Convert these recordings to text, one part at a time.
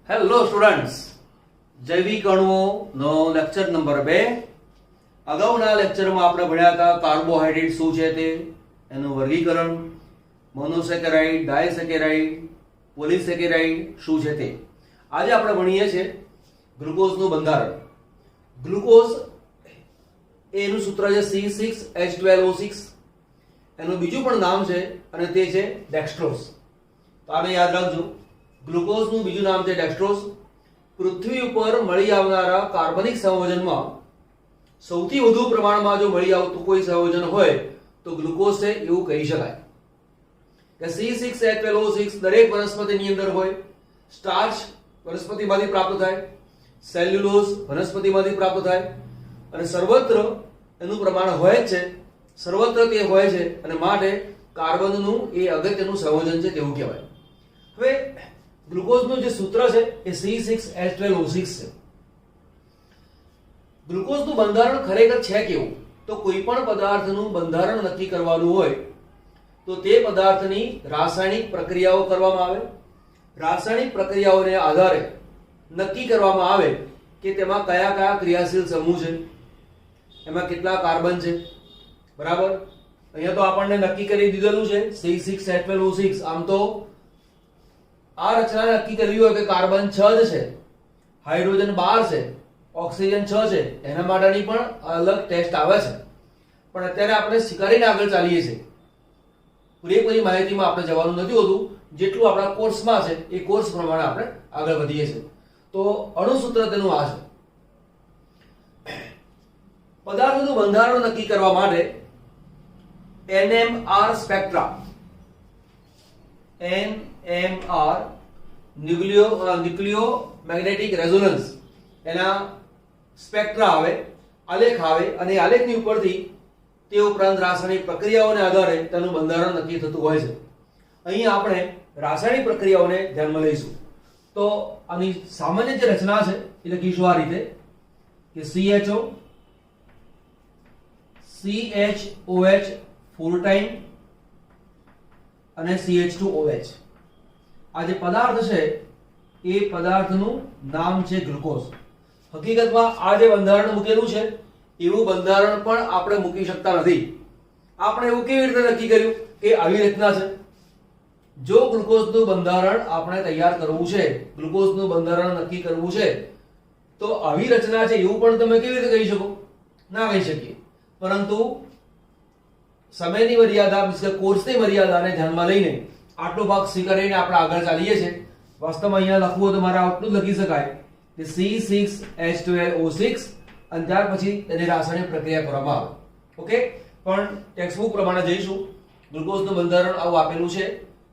Hello students, જૈવિક અણુઓનો lecture number 2. અગાઉના લેક્ચરમાં આપણે ભણ્યા હતા કાર્બોહાઈડ્રેટ શું છે તે, એનું વર્ગીકરણ, મોનોસેકેરાઇડ, ડાયસેકેરાઇડ, પોલીસેકેરાઇડ શું છે તે. આજે આપણે ભણીએ છીએ ગ્લુકોઝનું બંધારણ. ગ્લુકોઝ એનું સૂત્ર છે C6H12O6. એનું બીજું પણ નામ છે અને તે છે ડેક્સ્ટ્રોઝ. તો આને યાદ રાખજો, ગ્લુકોઝનું બીજું નામ છે ડેક્સ્ટ્રોઝ. પૃથ્વી ઉપર મળી આવનારા કાર્બનિક સંયોજનમાં સૌથી વધુ પ્રમાણમાં જો મળી આવતું કોઈ સંયોજન હોય તો ગ્લુકોઝ છે એવું કહી શકાય. કે C6H12O6 દરેક વનસ્પતિની અંદર હોય, સ્ટાર્ચ વનસ્પતિમાંથી પ્રાપ્ત થાય, સેલ્યુલોઝ વનસ્પતિમાંથી પ્રાપ્ત થાય, અને સર્વત્ર એનું પ્રમાણ હોય જ છે, સર્વત્ર તે હોય છે, અને માટે કાર્બનનું એ અગત્યનું સંયોજન છે તેવું કહેવાય. હવે ગ્લુકોઝનું જે સૂત્ર છે એ C6H12O6 છે. ગ્લુકોઝનું બંધારણ ખરેખર છે કેવું? તો કોઈ પણ પદાર્થનું બંધારણ નક્કી કરવાનું હોય તો તે પદાર્થની રાસાયણિક પ્રક્રિયાઓ કરવામાં આવે. રાસાયણિક પ્રક્રિયાઓને આધારે નક્કી કરવામાં આવે કે તેમાં કયા કયા ક્રિયાશીલ સમૂહ છે, એમાં કેટલા કાર્બન છે. બરાબર, અહીંયા તો આપણને નક્કી કરી દીધેલું છે C6H12O6. આમ તો આ રચના નક્કી કરવી હોય કે કાર્બન 6 જ છે, હાઇડ્રોજન 12 છે, ઓક્સિજન 6 છે, એના માટેની પણ અલગ ટેસ્ટ આવે છે. પણ અત્યારે આપણે કરીને આગળ ચાલીએ છીએ. પૂરેપૂરી માહિતીમાં આપણે જવાનું નથી હોતું, જેટલું આપણા કોર્સમાં છે એ કોર્સ પ્રમાણે આપણે આગળ વધીએ છીએ. તો અણુસૂત્ર તેનું આ છે. પદાર્થનું બંધારણ નક્કી કરવા માટે NMR સ્પેક્ટ્રા, NMR Nucleo magnetic resonance, એના સ્પેક્ટ્રા આવે, આલેખ આવે, અને આલેખની ઉપરથી તે ઉપરાંત રાસાયણિક પ્રક્રિયાઓને આધારે તેનું બંધારણ નક્કી થતું હોય છે. અહીં આપણે રાસાયણિક પ્રક્રિયાઓને ધ્યાનમાં લઈશું. તો આની સામાન્ય જે રચના છે એ લખીશું આ રીતે કે CHO, CHOH ફૂલ ટાઈમ અને CH2OH. આ જે પદાર્થ છે એ પદાર્થનું નામ છે ગ્લુકોઝ. હકીકતમાં આ જે બંધારણ મૂકેલું છે એવું બંધારણ પણ આપણે મૂકી શકતા નથી. આપણે એવું કેવી રીતે નક્કી કર્યું કે આવી રીતના છે? જો ગ્લુકોઝનું બંધારણ આપણે તૈયાર કરવું છે, ગ્લુકોઝનું બંધારણ નક્કી કરવું છે, તો આવી રચના છે એવું પણ તમે કેવી રીતે કહી શકો? ના કહી શકીએ. પરંતુ સમયની મર્યાદા, મીન્સ કે કોર્સની મર્યાદાને ધ્યાનમાં લઈને આટલો ભાગ સ્વીકારીને આપણે આગળ ચાલીએ છીએ. વાસ્તવમાં અહીંયા લખવું હોય તો મારે આટલું જ લખી શકાય કે C6H12O6, અને ત્યાર પછી તેની રાસાયણિક પ્રક્રિયા કરવામાં આવે. ઓકે, પણ ટેક્સ્ટબુક પ્રમાણે જઈશું. ગ્લુકોઝનું બંધારણ આવું આપેલું છે,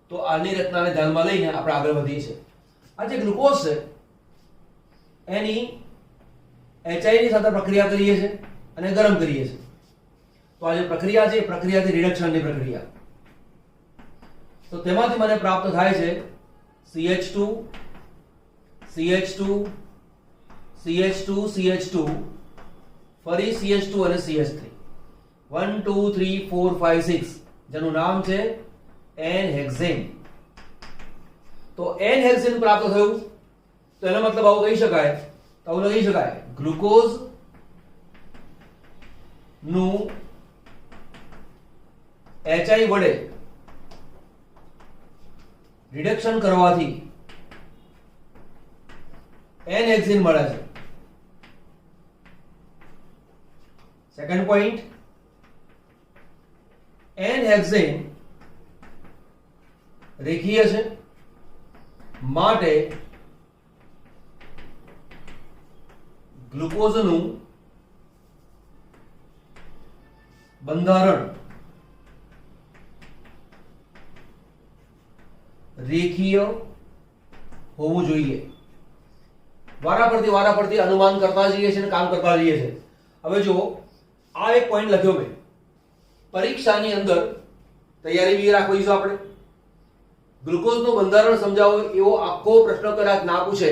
તો આની રચનાને ધ્યાનમાં લઈને આપણે આગળ વધીએ છીએ. આ જે ગ્લુકોઝ છે એની HI ની સાથે પ્રક્રિયા કરીએ છીએ અને ગરમ કરીએ છીએ. તો આ જે પ્રક્રિયા છે એ પ્રક્રિયાથી રિડક્શનની પ્રક્રિયા. તો તેમાંથી મને પ્રાપ્ત થાય છે CH2, CH2, CH2, CH2, ફરી CH2 અને CH3. 1 2 3 4 5 6, જેનું નામ છે N-હેક્ઝેન. તો N-હેક્ઝેન પ્રાપ્ત થયું તો એનો મતલબ આવું કહી શકાય, તો આવું લખી શકાય ગ્લુકોઝ નું HI વડે રિડક્શન કરવાથી N-હેક્ઝેન મળે છે. સેકન્ડ પોઈન્ટ, N-હેક્ઝેન રેખીય છે, માટે ગ્લુકોઝનું બંધારણ રેખીય હોવું જોઈએ. વારાફરતી અનુમાન કરતા જઈએ છીએ અને કામ કરતા જઈએ છીએ. હવે જો આ એક પોઈન્ટ લખ્યો મેં, પરીક્ષાની અંદર તૈયારી બી રાખવી છે આપણે. ગ્લુકોઝનું બંધારણ સમજાવો એવો આખો પ્રશ્ન કદાચ ના પૂછે,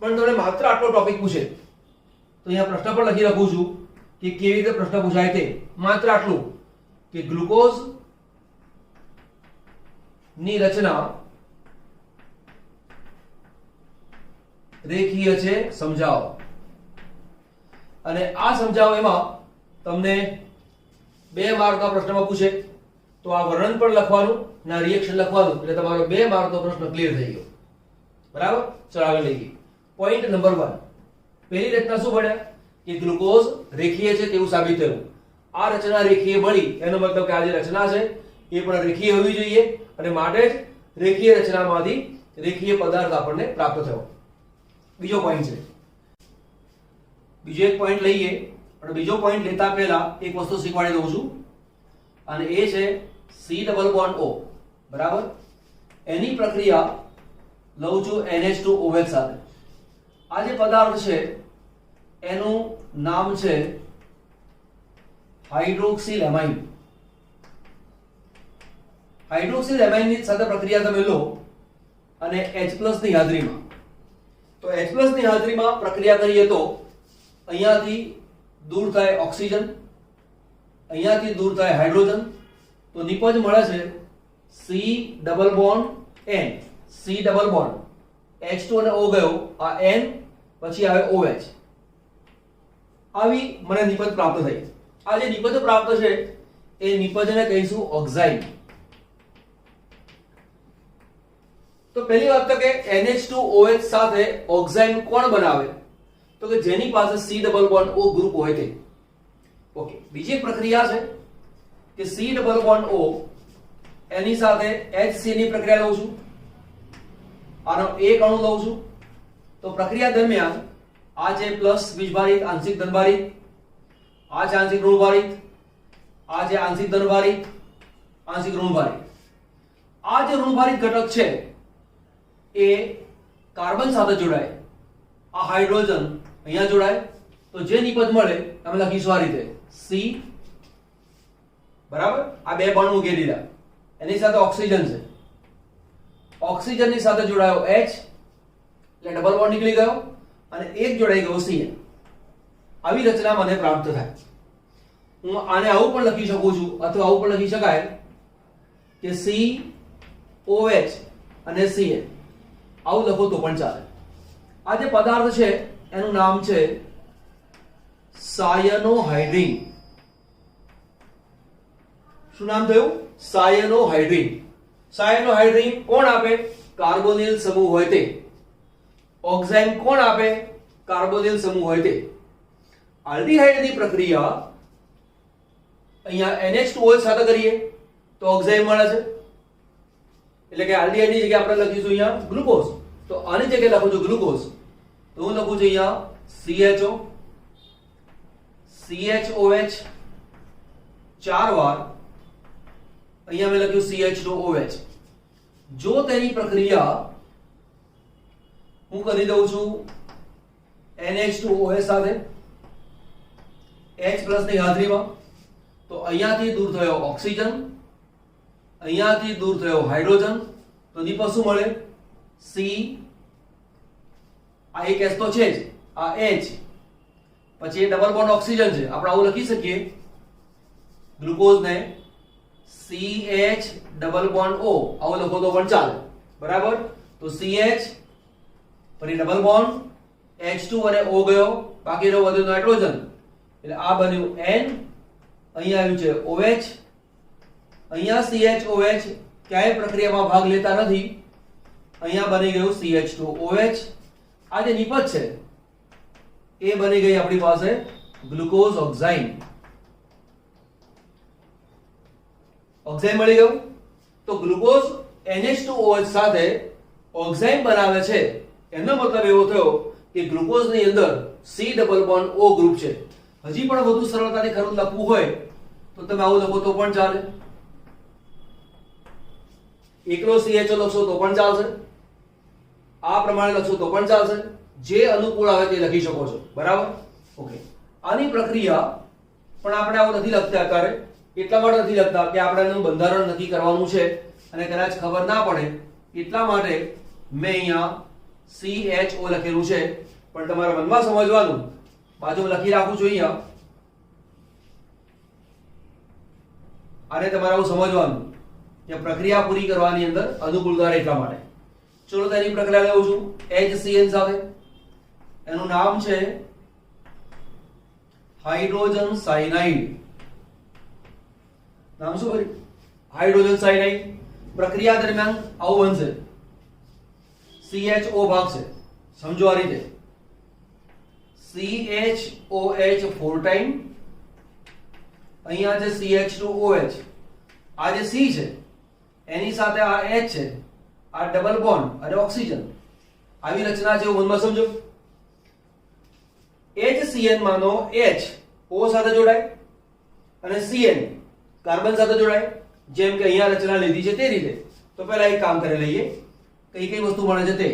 પણ તમને માત્ર આટલો ટોપિક પૂછે તો અહીંયા પ્રશ્ન પણ લખી રાખું છું કે કેવી રીતે પ્રશ્ન પૂછાય તે. માત્ર આટલું કે ગ્લુકોઝ ની રચના રેખીય છે સમજાવો. અને આ સમજાવો એમાં તમને 2 માર્કના પ્રશ્નમાં પૂછે તો આ વર્ણન પણ લખવાનું અને રિએક્શન લખવાનું એટલે તમારો 2 માર્કનો પ્રશ્ન ક્લિયર થઈ ગયો. બરાબર? ચલો આગળ લઈએ. Point number 1. પહેલી રચના શું ભણ્યા કે ગ્લુકોઝ રેખીય છે તેવું સાબિત થયું. આ રચના રેખીય મળી એનો મતલબ કે આ જે રચના છે એ પણ રેખીય હોવી જોઈએ અને માટે જ રેખીય રચનામાંથી રેખીય પદાર્થ આપણને પ્રાપ્ત થયો. બીજો પોઈન્ટ છે. બીજો એક પોઈન્ટ લઈએ પણ બીજો પોઈન્ટ લેતા પહેલા એક વસ્તુ શીખવાડી દઉં છું અને એ છે C ડબલ બોન્ડ O. બરાબર? એની પ્રક્રિયા લઉં છું NH2OH સાથે. આ જે પદાર્થ છે એનું નામ છે હાઇડ્રોક્સિલેમાઇન. હાઇડ્રોક્સિલેમાઇન ની સાથે પ્રક્રિયા તમે લો અને H+ ની હાજરીમાં, તો H+ ની હાજરીમાં પ્રક્રિયા કરીએ તો અહીંયાથી દૂર થાય ઓક્સિજન, અહીંયાથી દૂર થાય હાઇડ્રોજન, તો નિપજ મળે છે C double bond N. C double bond H2 અને O ગયો, આ N પછી આવે OH. આવી મને નિપજ પ્રાપ્ત થઈ. આ જે નિપજ પ્રાપ્ત છે એ નિપજને કહીશું ઓક્સાઇડ. તો પહેલી વાત તો કે NH2OH સાથે ઓક્સાઇડ કોણ બનાવે તો કે જેની પાસે C double bond O group હોય તે. ઓકે. બીજી એક પ્રક્રિયા છે કે C ડબલ બોન્ડ O એની સાથે HC ની પ્રક્રિયા લઉં છું, આનો એક અણુ લઉં છું, તો પ્રક્રિયા દરમિયાન આ છે પ્લસ વીજભારિત આંશિક ધનભારિત, આ છે આંશિક ઋણભારિત, આ છે આંશિક ધનભારિત, આંશિક ઋણભારિત. આ જે ઋણભારિત ઘટક છે એ કાર્બન સાથે જોડાય, આ હાઇડ્રોજન અહીંયા જોડાય, તો જે નિપજ મળે અમે લખીશું આ રીતે C. બરાબર? આ 2 બોન્ડ મૂકી દીધા. એની સાથે ઓક્સિજન છે, ઓક્સિજન ની સાથે જોડાયો H એટલે ડબલ બોન્ડ નીકળી ગયો અને એક જોડાઈ ગયો Cn. આવી રચના મને પ્રાપ્ત થાય. હું આને આવું પણ લખી શકું છું અથવા આવું પણ લખી શકાય કે COH અને Cn. આવું લખો તો પણ ચાલે. આ જે પદાર્થ છે એનું નામ છે સાયનોહાઇડ્રીન. શું નામ થયું? સાયનોહાઇડ્રીન. સાયનોહાઇડ્રીન કોણ આપે? કાર્બોનિલ સમૂહ હોય તે. ઓક્સાઇડ કોણ આપે? કાર્બોનિલ સમૂહ હોય તે. આલ્ડીહાઇડની પ્રક્રિયા અહીંયા NH2OH સાથે કરીએ તો ઓક્સાઇડ મળે છે, એટલે કે આલ્ડીહાઇડ ની જગ્યાએ આપણે લખીશું અહીંયા ગ્લુકોઝ. તો આની જગ્યાએ લખું છું ગ્લુકોઝ, તો હું લખું છું અહીંયા CHO, CHOH 4 વાર, અહીંયા મેં લખ્યું CH2OH. જો તેની પ્રક્રિયા હું કરી દઉં છું NH2OH સાથે H+ ની હાજરીમાં, તો અહીંયાથી દૂર થયો ઓક્સિજન, અહીંયાથી દૂર થયો હાઇડ્રોજન, તો નિપજ શું મળે? C. આ એક S તો છે જ, આ H, પછી ડબલ બોન્ડ ઓક્સિજન છે, આપણે આવું લખી શકીએ ગ્લુકોઝ ને CH ડબલ બોન્ડ O. આવું લખો તો પણ ચાલે. બરાબર? તો CH પછી ડબલ બોન્ડ H2 અને O ગયો, બાકી રહ્યો વધુ નાઇટ્રોજન, એટલે આ બન્યું N, અહીંયા આવ્યું છે OH, અહીંયા CHOH ક્યાંય પ્રક્રિયામાં ભાગ લેતા નથી, અહીંયા બની ગયું CH2OH. આ જે નિપજ છે એ બની ગઈ આપણી પાસે ગ્લુકોઝ ઓક્સાઇડ. ઓક્સાઇડ મળી ગયું. તો ગ્લુકોઝ NH2OH સાથે ઓક્સાઇડ બનાવે છે એનો મતલબ એવો થયો કે ગ્લુકોઝ ની અંદર C double bond O group છે. હજી પણ વધુ સરળતાથી ખરું લખવું હોય તો તમે આવું લખો તો પણ ચાલે, એકલો CHO લખશો તો પણ ચાલશે, આ પ્રમાણે લખશો તો પણ ચાલશે, જે અનુકૂળ આવે તે લખી શકો છો. બરાબર? ઓકે. આની પ્રક્રિયા પણ આપણે આવું નથી લખતા અત્યારે, એટલા માટે નથી લખતા કે આપણે એનું બંધારણ નક્કી કરવાનું છે અને કદાચ ખબર ના પડે એટલા માટે મેં અહીંયા CHO લખેલું છે. પણ તમારા મનમાં સમજવાનું, બાજુમાં લખી રાખું છું અહીંયા, આને તમારે આવું સમજવાનું કે પ્રક્રિયા પૂરી કરવાની અંદર અનુકૂળતા રહે એટલા માટે. ચલો તેની પ્રક્રિયા લેવું છું HCN સાથે. એનું નામ છે હાઇડ્રોજન સાયનાઇડ. નામ શું કર્યું? Hydrogen cyanide. પ્રક્રિયા દરમિયાન આવું બનશે, CHO ભાગશે. સમજો આ રીતે, CHOH 4 ટાઈમ, અહીંયા છે CH2OH, આ જે C છે એની સાથે આ H છે, આ ડબલ બોન્ડ અને ઓક્સિજન, આવી રચના છે એવું મનમાં સમજો. HCN માનો H O સાથે જોડાય અને CN કાર્બન સાથે જોડાય, જેમ કે અહીંયા રચના લીધી છે તે રીતે. તો પહેલા એક કામ કરી લઈએ, કઈ કઈ વસ્તુ મળે છે તે.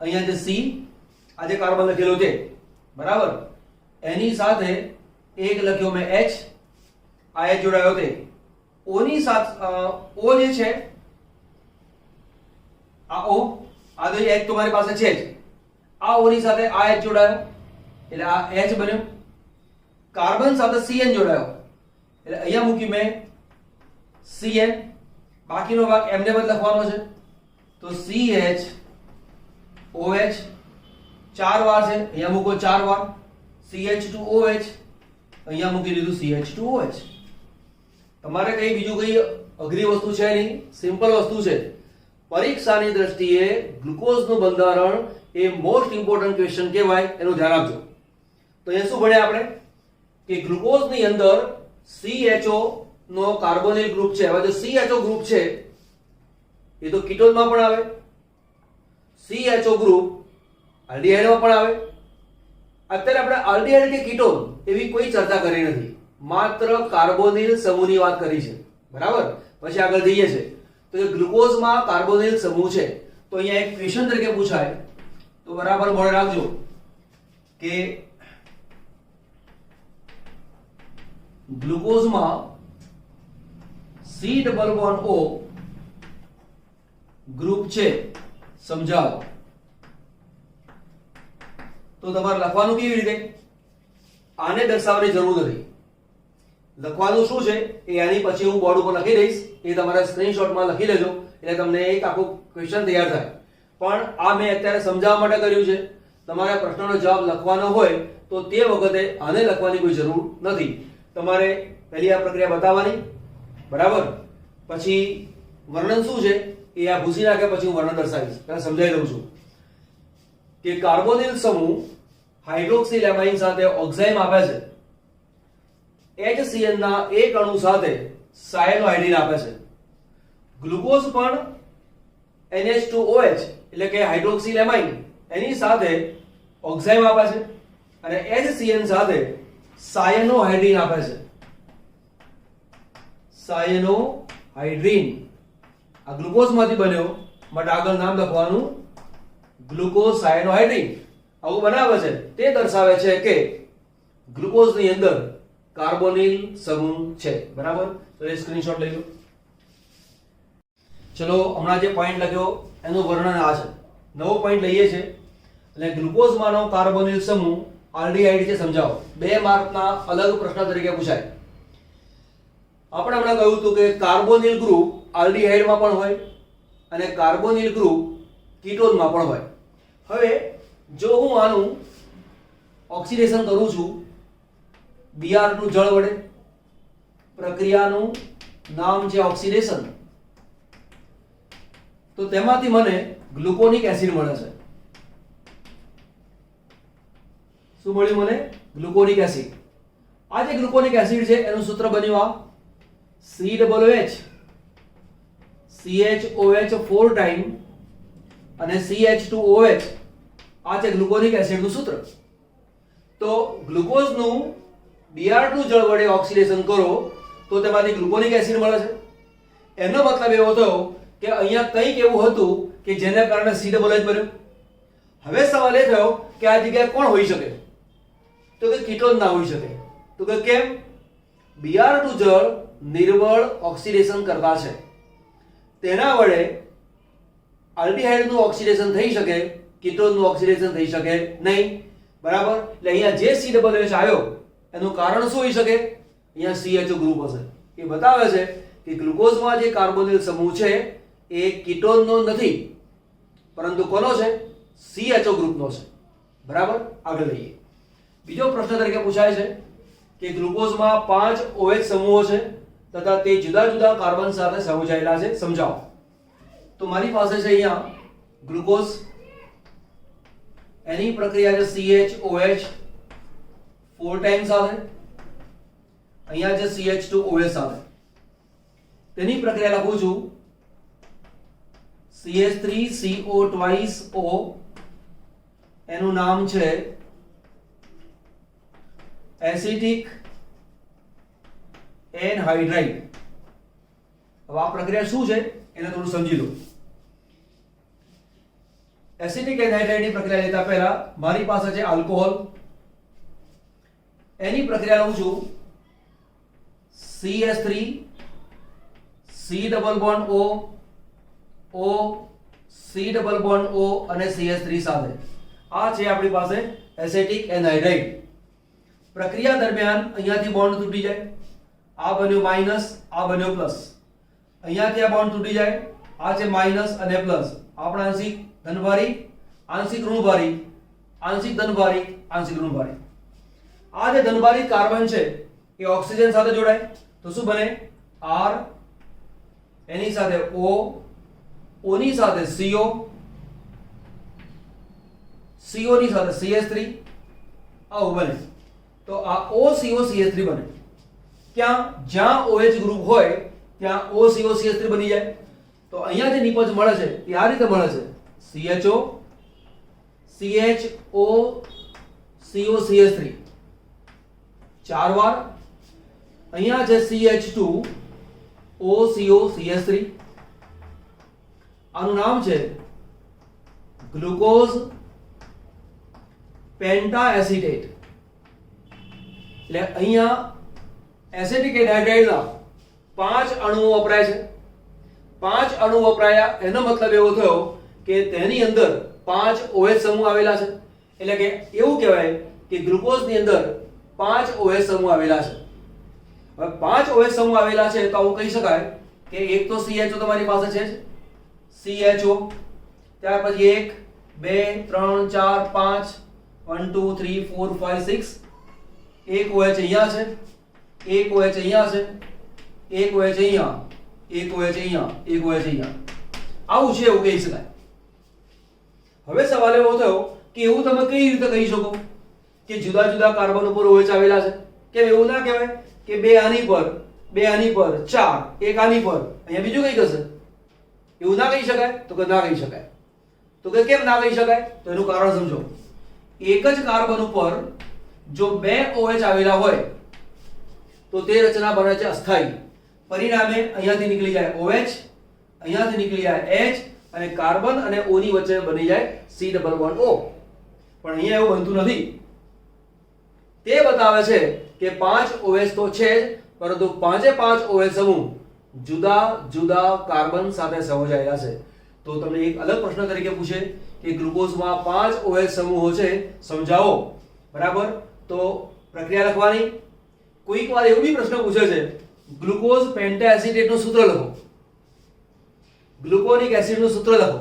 અહીંયા જે C, આ જે કાર્બન લખેલો છે બરાબર, એની સાથે એક લખ્યો મેં H, આ H જોડાયો તે. O ની સાથે O જે છે આ O, આ તો H તમારી પાસે છે જ, આ O ની સાથે આ H જોડાયો એટલે આ H બન્યો. કાર્બન સાથે CN જોડાયો એટલે અહીંયા મૂકી મેં CN, બાકીનો ભાગ એમને બદ લખવાનો છે. તો CHOH 4 વાર છે, અહીંયા મૂકો 4 વાર. CH2OH અહીંયા મૂકી દીધું CH2OH. તમારે કઈ બીજું કઈ અઘરી વસ્તુ છે નહીં, સિમ્પલ વસ્તુ છે. પરીક્ષાની દ્રષ્ટિએ ગ્લુકોઝનું બંધારણ એ મોસ્ટ ઇમ્પોર્ટન્ટ ક્વેશ્ચન કહેવાય, એનું ધ્યાન આપજો. તો અહીંયા શું ભણ્યા આપણે કે ગ્લુકોઝની અંદર CHO નો કાર્બોનિલ ગ્રુપ છે. હવે જો CHO ગ્રુપ છે એ તો કીટોનમાં પણ આવે, CHO ગ્રુપ આલ્ડીહાઇડમાં પણ આવે. અત્યારે આપણે આલ્ડીહાઇડ કે કીટોન એવી કોઈ ચર્ચા કરી નથી, માત્ર કાર્બોનિલ સમૂહની વાત કરી છે બરાબર. પછી આગળ જઈએ છે તો કે ગ્લુકોઝમાં કાર્બોનિલ સમૂહ છે. તો અહીંયા એક ક્વેશ્ચન તરીકે પૂછાય તો બરાબર મોડે રાખજો કે ગ્લુકોઝમાં C double bond O group છે, સમજાવો. તો તમારે લખવાનું કેવી રીતે? આને દર્શાવવાની જરૂર નથી. લખવાનું શું છે એ આની પછી હું બોર્ડ ઉપર લખી દઈશ, એ તમારે સ્ક્રીનશોટમાં લખી લેજો એટલે તમને એક આખું ક્વેશ્ચન તૈયાર થાય. પણ આ મેં અત્યારે સમજાવવા માટે કર્યું છે. તમારે પ્રશ્નનો જવાબ લખવાનો હોય તો તે વખતે આને લખવાની કોઈ જરૂર નથી. તમારે પહેલી આ પ્રક્રિયા બતાવવાની બરાબર, પછી વર્ણન શું છે એ આ ભૂસી નાખે પછી હું વર્ણન દર્શાવીશ. પહેલા સમજાવી દઉં છું કે કાર્બોનિલ સમૂહ હાઇડ્રોક્સિલેમાઇન સાથે ઓક્સાઇમ આપે છે. HCN ના એક અણુ સાથે સાયનોહાઇડ્રીન આપે છે. ગ્લુકોઝ પણ NH2OH એટલે કે હાઇડ્રોક્સિલેમાઇન એની સાથે ઓક્સાઇમ આપે છે અને HCN સાથે સાયનોહાઇડ્રીન આપે છે. સાયનોહાઇડ્રીન આ ગ્લુકોઝમાંથી બન્યો, બટ આગળ નામ લખવાનું ગ્લુકોઝ સાયનોહાઇડ્રીન. આવું બનાવે છે તે દર્શાવે છે કે ગ્લુકોઝની અંદર કાર્બોનિલ સમૂહ છે બરાબર. તો એ સ્ક્રીનશોટ લઈ લો. ચલો હમણાં જે પોઈન્ટ લખ્યો એનું વર્ણન આ છે. નવો પોઈન્ટ લઈએ છે એટલે ગ્લુકોઝમાંનો કાર્બોનિલ સમૂહ આલ્ડીહાઇડ છે, સમજાવો. 2 માર્કના અલગ પ્રશ્ન તરીકે પૂછાય. આપણે હમણાં કહ્યું હતું કે કાર્બોનિલ ગ્રુપ આલ્ડીહાઇડમાં પણ હોય અને કાર્બોનિલ ગ્રુપ કીટોનમાં પણ હોય. હવે જો હું આનું ઓક્સિડેશન કરું છું Br2 જળ વડે, પ્રક્રિયાનું નામ છે ઓક્સિડેશન, તો તેમાંથી મને ગ્લુકોનિક એસિડ મળે છે. શું મળ્યું મને? ગ્લુકોનિક એસિડ. આ જે ગ્લુકોનિક એસિડ છે એનું સૂત્ર બન્યું આ COOH, CHOH 4 ટાઈમ અને CH2OH. આ છે ગ્લુકોનિક એસિડનું સૂત્ર. તો ગ્લુકોઝનું Br2 જળ વડે ઓક્સિડેશન કરો તો તેમાંથી ગ્લુકોનિક એસિડ મળે છે. એનો મતલબ એવો થયો કે અહીંયા કંઈક એવું હતું કે જેને કારણે COH બન્યો. હવે સવાલ એ થયો કે આ જગ્યાએ કોણ હોઈ શકે? તો કે કીટોન ના હોઈ શકે. તો કે કેમ? Br2 જળ નિર્બળ ઓક્સિડેશન કરતા છે, તેના વડે આલ્ડીહાઇડનું ઓક્સિડેશન થઈ શકે, કીટોનનું ઓક્સિડેશન થઈ શકે નહીં બરાબર. એટલે અહીંયા જે COH આવ્યો એનું કારણ શું હોઈ શકે? અહીંયા CHO ગ્રુપ હશે. એ બતાવે છે કે ગ્લુકોઝમાં જે કાર્બોનિલ સમૂહ છે એ કીટોનનો નથી પરંતુ કોનો છે? CHO ગ્રુપનો છે બરાબર, આગળ લઈએ. બીજો પ્રશ્ન તરીકે પૂછાય છે કે ગ્લુકોઝમાં 5 OH સમૂહો છે તથા તે જુદા જુદા કાર્બન સાથે સંયોજાયેલા છે, સમજાવો. તો મારી પાસે છે અહીંયા ગ્લુકોઝ, એની પ્રક્રિયા છે CHOH 4 ટાઈમ સાથે, અહીંયા છે CH2OH સાથે. તેની પ્રક્રિયા લખું છું CH3CO twice O, એનું નામ છે એસિટિક એનહાઇડ્રાઇડ. હવે આ પ્રક્રિયા શું છે એને થોડું સમજી લો. એસિટિક એનહાઇડ્રાઇડની પ્રક્રિયા લેતા પહેલા મારી પાસે છે આલ્કોહોલ, એની પ્રક્રિયા લઉં છું CH3 C double bond O O C double bond O અને CH3 સાથે. આ છે આપણી પાસે એસિટિક એનહાઇડ્રાઇડ. પ્રક્રિયા દરમિયાન અહીંયાથી બોન્ડ તૂટી જાય, આ બન્યો માઈનસ, આ બન્યો પ્લસ. અહીંયાથી આ બોન્ડ તૂટી જાય, આ છે માઈનસ અને પ્લસ. આપણે આંશિક ધનભારી, આંશિક ઋણભારી, આંશિક ધનભારી, આંશિક ઋણભારી. આ જે ધનભારી કાર્બન છે એ ઓક્સિજન સાથે જોડાય તો શું બને? R, એની સાથે O, O ની સાથે CO, CO ની સાથે CH3, આવું બને. તો આ OCOCH3 બને. ક્યાં? જ્યાં OH ગ્રુપ હોય ત્યાં OCOCH3 બની જાય. તો અહીંયા જે નિપજ મળે છે એ આ રીતે મળે છે CHO CHO COCH3 ચાર વાર. અહીંયા છે CH2 OCOCH3. આનું નામ છે ગ્લુકોઝ પેન્ટાએસિટેટ. એટલે અહીંયા એસિટિક એનહાઇડ્રાઇડના 5 અણુઓ વપરાય છે. 5 અણુ વપરાયા એનો મતલબ એવો થયો કે તેની અંદર 5 OH સમૂહ આવેલા છે. એટલે કે એવું કહેવાય કે ગ્લુકોઝની અંદર 5 OH સમૂહ આવેલા છે. હવે 5 OH સમૂહ આવેલા છે તો આવું કહી શકાય કે એક તો CHO તમારી પાસે છે CHO, ત્યાર પછી 1 2 3 4 5 1 2 3 4 5 6, એક OH અહીંયા છે, એક OH અહીંયા છે, એક OH અહીંયા, એક OH અહીંયા, એક OH અહીંયા. આવું છે એવું કહી શકાય. હવે સવાલ એવો થયો કે એવું તમે કઈ રીતે કહી શકો કે જુદા જુદા કાર્બન ઉપર OH આવેલા છે? કેમ એવું ના કહેવાય કે બે આની પર, બે આની પર, ચાર, એક આની પર, અહીંયા બીજું કઈ થશે? એવું ના કહી શકાય? તો કે ના કહી શકાય. તો કે કેમ ના કહી શકાય? તો એનું કારણ સમજો. એક જ કાર્બન ઉપર જો બે OH આવેલા હોય તો તે રચના બને છે અસ્થાયી. પરિણામે અહીંયાથી નીકળી જાય OH, અહીંયાથી નીકળી જાય H અને કાર્બન અને O ની વચ્ચે બની જાય C ડબલ બોન્ડ O. પણ અહીંયા એવું બનતું નથી. તે બતાવે છે કે 5 OH તો છે જ, પરંતુ 5 OH સમૂહ જુદા જુદા કાર્બન સાથે સંયોજાયેલા છે. તો તમને એક અલગ પ્રશ્ન તરીકે પૂછે કે ગ્લુકોઝમાં 5 OH સમૂહો છે, સમજાવો. બરાબર, તો પ્રક્રિયા લખવાની. કોઈક વાર એવું બી પ્રશ્ન પૂછે છે ગ્લુકોઝ પેન્ટાએસિટેટનું સૂત્ર લખો, ગ્લુકોનિક એસિડનું સૂત્ર લખો.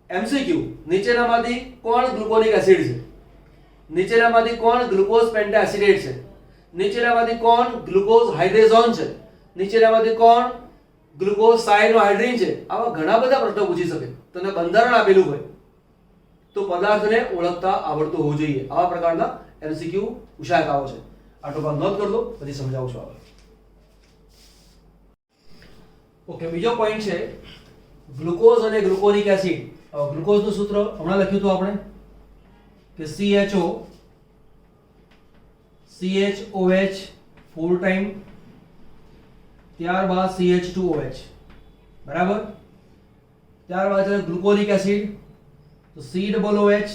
MCQ, નીચેનામાંથી કોણ ગ્લુકોનિક એસિડ છે? નીચેનામાંથી કોણ ગ્લુકોઝ પેન્ટાએસિટેટ છે? નીચેનામાંથી કોણ ગ્લુકોઝ હાઇડ્રેઝોન છે? નીચેનામાંથી કોણ ગ્લુકોઝ સાયનોહાઇડ્રીન છે? આવા ઘણા બધા પ્રશ્નો પૂછી શકે. તને બંધારણ આપેલું હોય તો પદાર્થને ઓળખતા આવડતું હોવું જોઈએ. આવા પ્રકારના MCQ પૂછાતા છે. આટલો ભાગ નોંધ કરી દો, પછી સમજાવું છું આગળ. ઓકે, બીજો પોઈન્ટ છે ગ્લુકોઝ અને ગ્લુકોનિક એસિડ. ગ્લુકોઝનું સૂત્ર હમણાં લખ્યું હતું આપણે કે CHO CHOH 4 ટાઈમ, ત્યારબાદ CH2OH. બરાબર, ત્યારબાદ છે ગ્લુકોનિક એસિડ તો COOH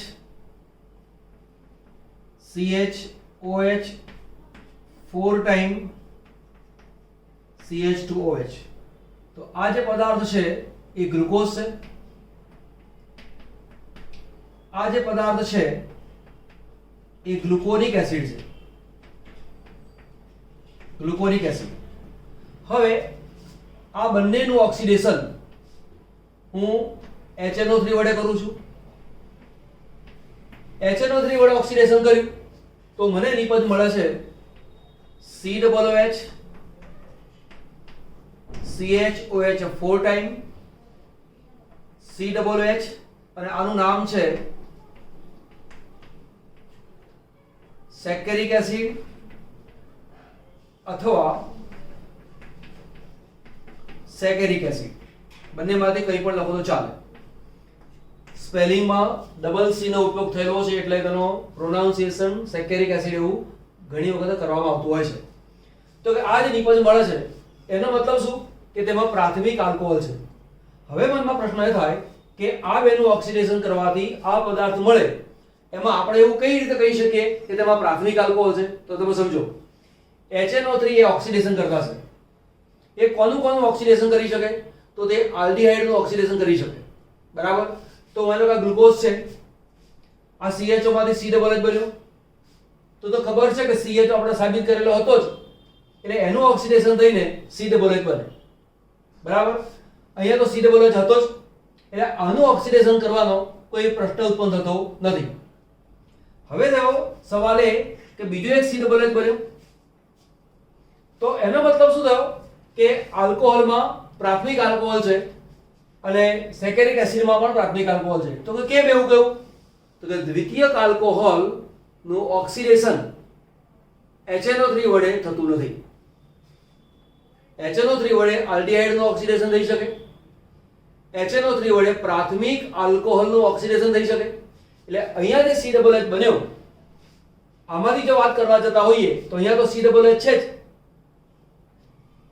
CHOH 4 ટાઈમ CH2OH. તો આ જે પદાર્થ છે એ ગ્લુકોઝ છે. આ જે પદાર્થ છે એ ગ્લુકોનિક એસિડ છે. ગ્લુકોનિક એસિડ. હવે આ બંનેનું ઓક્સિડેશન હું HNO3 વડે કરું છું. HNO3 વડે ઓક્સિડેશન કર્યું તો મને નિપજ મળે છે COOH CHOH 4 ટાઈમ COOH અને આનું નામ છે સેકેરિક એસિડ અથવા સેકેરિક એસિડ, બંનેમાંથી કંઈ પણ લખો તો ચાલે. સ્પેલિંગમાં ડબલ સી નો ઉપયોગ થયેલો છે એટલે તેનો પ્રોનાઉન્સિએશન સેકેરિક એસિડ એવું ઘણી વખત કરવામાં આવતું હોય છે. તો કે આ જે નિપજ મળે છે એનો મતલબ શું કે તેમાં પ્રાથમિક આલ્કોહોલ છે. હવે મનમાં પ્રશ્ન એ થાય કે આ બેનું ઓક્સિડેશન કરવાથી આ પદાર્થ મળે, એમાં આપણે એવું કઈ રીતે કહી શકીએ કે તેમાં પ્રાથમિક આલ્કોહોલ છે? તો તમે સમજો, HNO3 એ ઓક્સિડેશન કરતા છે. એ કોનું ઓક્સિડેશન કરી શકે? તો તે આલ્ડીહાઇડ નું ઓક્સિડેશન કરી શકે. બરાબર? તો માનો કે ગ્લુકોઝ છે, આ CHO માંથી COOH બન્યો, તો ખબર છે કે CHO આપણે સાબિત કરેલો હતો જ, એટલે એનું ઓક્સિડેશન થઈને COOH બને. બરાબર? અહીંયા તો COOH હતો જ, એટલે આનું ઓક્સિડેશન કરવાનો કોઈ પ્રશ્ન ઉત્પન્ન થતો નથી. હવે તેઓ સવાલ એ કે બીજો એક COOH બન્યો, તો એનો મતલબ શું થયો કે આલ્કોહોલમાં પ્રાથમિક આલ્કોહોલ છે અને સેકેરિક એસિડમાં પણ પ્રાથમિક આલ્કોહોલ છે. તો કે કેમ એવું કહ્યું? તો કે દ્વિતીયક આલ્કોહોલ નું ઓક્સિડેશન HNO3 વડે થતું નથી. HNO3 વડે આલ્ડીહાઇડ નું ઓક્સિડેશન થઈ શકે, HNO3 વડે પ્રાથમિક આલ્કોહોલ નું ઓક્સિડેશન થઈ શકે. એટલે અહીંયા જે COOH બન્યો, આમાંથી જો વાત કરવા જતા હોઈએ તો અહીંયા તો COOH છે જ,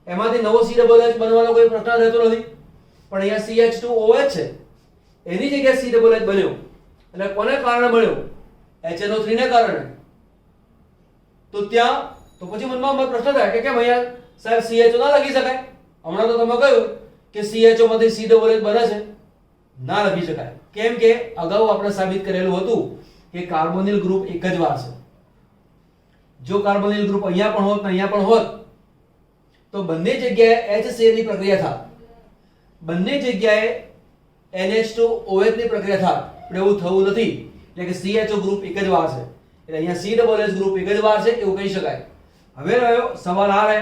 એમાંથી નવો COOH બનવાનો કોઈ પ્રશ્ન રહેતો નથી. પણ અહીંયા CH2OH છે, એની જગ્યાએ COOH બન્યો, એટલે કોને કારણે બન્યો? HNO3 ને કારણે. તો ત્યાં તો પછી મનમાં પ્રશ્ન થાય કે કેમ અહીંયા સાહેબ CHO ના લખી શકાય? હમણાં તો તમે કહ્યું કે CHO માંથી COOH બને છે. ના લખી શકાય. કેમ કે અગાઉ આપણે સાબિત કરેલું હતું કે કાર્બોનિલ ગ્રુપ એક જ વાર છે. જો કાર્બોનિલ ગ્રુપ અહીંયા પણ હોત ને અહીંયા પણ હોત તો બંને જગ્યાએ HCl ની પ્રક્રિયા થાત, બંને જગ્યાએ NH2OH ની પ્રક્રિયા થાત. પણ એવું થવું નથી, એટલે કે CHO ગ્રુપ એક જ વાર છે, એટલે અહીંયા COOH ગ્રુપ એક જ વાર છે એવું કહી શકાય. હવે રહ્યો સવાલ આ રહે,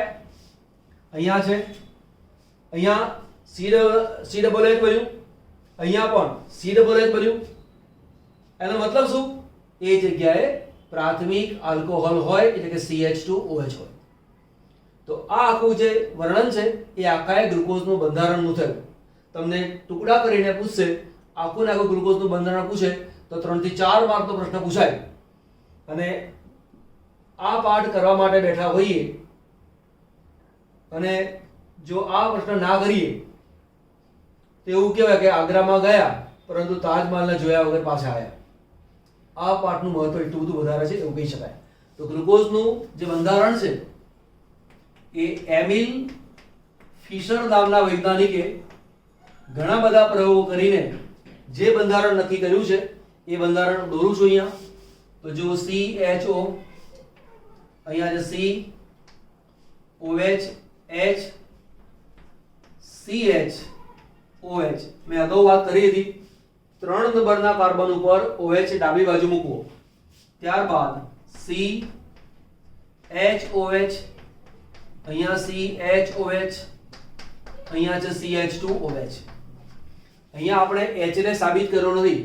અહીંયા છે, અહીંયા COOH બન્યું, અહીંયા પણ COOH બન્યું. એનો મતલબ શું? એ જગ્યાએ પ્રાથમિક આલ્કોહોલ હોય એટલે કે CH2OH હોય. તો આ આખું જે વર્ણન છે એ આખા ગ્લુકોઝનું બંધારણનું થયું. તમને ટુકડા કરીને પૂછશે, આખું ને આખું ગ્લુકોઝનું બંધારણ પૂછે તો 3 થી 4 માર્કનો પ્રશ્ન પૂછાય. અને આ પાઠ કરવા માટે બેઠા હોઈએ અને જો આ પ્રશ્ન ના કરીએ તો એવું કહેવાય કે આગ્રામાં ગયા પરંતુ તાજમહલને જોયા વગર પાછા આવ્યા. આ પાઠનું મહત્વ એટલું બધું વધારે છે એવું કહી શકાય. તો ગ્લુકોઝનું જે બંધારણ છે એ એમિલ ફિશર નામના વૈજ્ઞાનિકે ઘણા બધા પ્રયોગો કરીને જે બંધારણ નક્કી કર્યું છે એ બંધારણ દોરું છું અહીંયા. તો જો CHO, અહીંયા છે COH, H, CHOH. મેં અગાઉ વાત કરી હતી, 3 નંબરના કાર્બન ઉપર OH ડાબી બાજુ મૂકવો, ત્યારબાદ CHOH, અહીંયા CHOH, અહીંયા છે CH2OH. અહીંયા આપણે H ને સાબિત કર્યો નથી,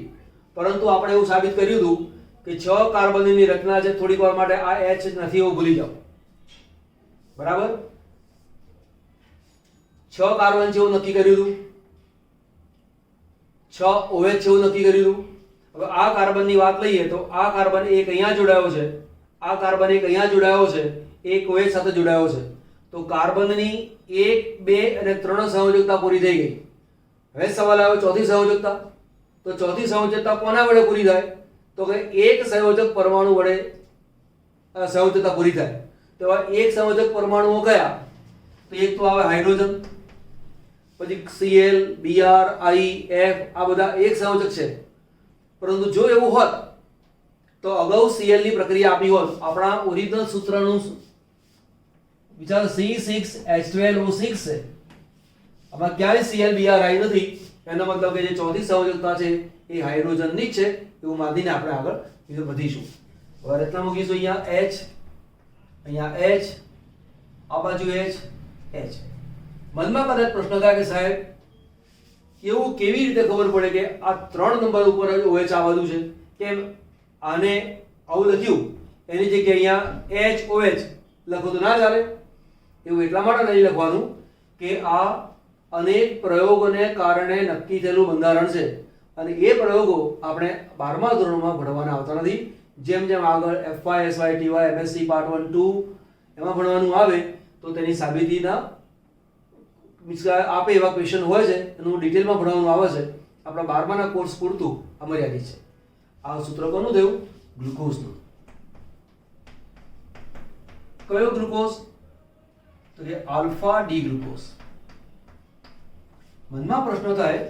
પરંતુ આપણે એવું સાબિત કર્યું હતું કે 6 કાર્બનની રચના છે, થોડીક વાર માટે આ H નથી એવું ભૂલી જાઓ. બરાબર? 6 કાર્બન છે એવું નક્કી કર્યું હતું, 6 OH છે એવું નક્કી કર્યું હતું. હવે આ કાર્બનની વાત લઈએ તો આ કાર્બન એક અહીંયા જોડાયો છે, આ કાર્બન એક અહીંયા જોડાયો છે, એક OH સાથે જોડાયો છે. તો કાર્બનની 1, 2 અને 3 સંયોજકતા પૂરી થઈ ગઈ. હવે સવાલ આવ્યો ચોથી સંયોજકતા. તો ચોથી સંયોજકતા કોના વડે પૂરી થાય? તો કે એક સંયોજક પરમાણુ વડે સંયોજકતા પૂરી થાય. તો એક સંયોજક પરમાણુઓ કયા? તો એક તો આવે હાઇડ્રોજન, પછી Cl, Br, I, F, આ બધા એક સંયોજક છે. પરંતુ જો એવું હોત તો અગાઉ Cl ની પ્રક્રિયા આપી હોત, આપણા ઓરિજિનલ સૂત્રનું વિચાર C6H12O6 છે. આમાં ક્યાંય Cl, Br, I નથી. એનો મતલબ કે જે ચોથી સંયોજકતા છે એ હાઇડ્રોજનની જ છે એવું માનીને આપણે આગળ એ તો બધીશું. હવે રચના મૂકીશું અહીંયા H, અહીંયા H, આ બાજુ H, H. મનમાં કદાચ પ્રશ્ન થાય કે સાહેબ એવું કેવી રીતે ખબર પડે કે આ 3 નંબર ઉપર જ OH આવવાનું છે, કેમ આને આવું લખ્યું એની જગ્યાએ અહીંયા HOH લખો તો ના ચાલે? એવું એટલા માટે નહીં લખવાનું કે આ અનેક પ્રયોગોને કારણે નક્કી થયેલું બંધારણ છે અને એ પ્રયોગો આપણે 12મા ધોરણમાં ભણવાના આવતા નથી. જેમ જેમ આગળ FY, SY, TY, MSc part 1, 2 એમાં ભણવાનું આવે તો તેની સાબિતીના આપે એવા ક્વેશ્ચન હોય છે એનું ડિટેલમાં ભણવાનું આવે છે. આપણા 12માના કોર્સ પૂરતું આ મર્યાદિત છે. આ સૂત્ર કોનું થયું? ગ્લુકોઝનું. કયો ગ્લુકોઝ? તો કે આલ્ફા ડી ગ્લુકોઝ. મનમાં પ્રશ્ન થાય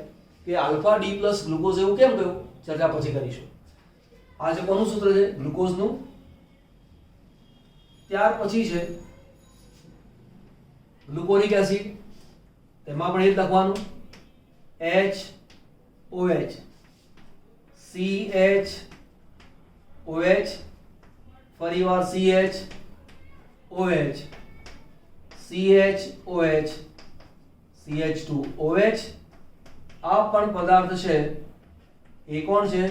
કે આલ્ફા ડી પ્લસ ગ્લુકોઝ એવું કેમ કહ્યું? ચર્ચા પછી કરીશું. આ જે કોનું સૂત્ર છે? ગ્લુકોઝનું. ત્યાર પછી છે ગ્લુકોનિક એસિડ. તેમાં પણ એ જ લખવાનું HOH, CHOH, ફરીવાર CHOH, CHOH, CH2OH. આ પણ પદાર્થ છે એ કોણ છે?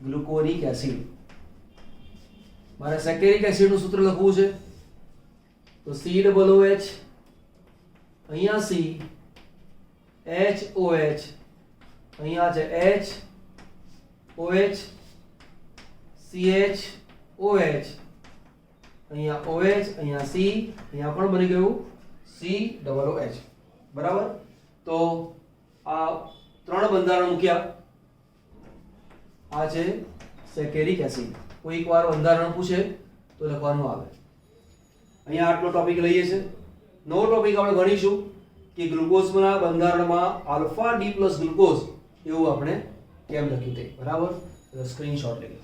ગ્લુકોનિક એસિડ. મારે સેકેરિક એસિડનું સૂત્ર લખવું છે તો COOH, અહીંયા C, HOH, અહીંયા છે HOH, CHOH, અહીંયા OH, અહીંયા C, અહીંયા પણ બની ગયું COOH. બરાબર? તો આ 3 બંધારણ મૂક્યા. આ છે સેકેરિક એસિડ. કોઈક વાર બંધારણ પૂછે તો લખવાનું આવે. અહીંયા આટલો ટોપિક લઈએ છે. નવો ટોપિક આપણે ભણીશું કે ગ્લુકોઝના બંધારણમાં આલ્ફા ડી પ્લસ ગ્લુકોઝ એવું આપણે કેમ લખ્યું તે. બરાબર? સ્ક્રીનશોટ લઈ લો.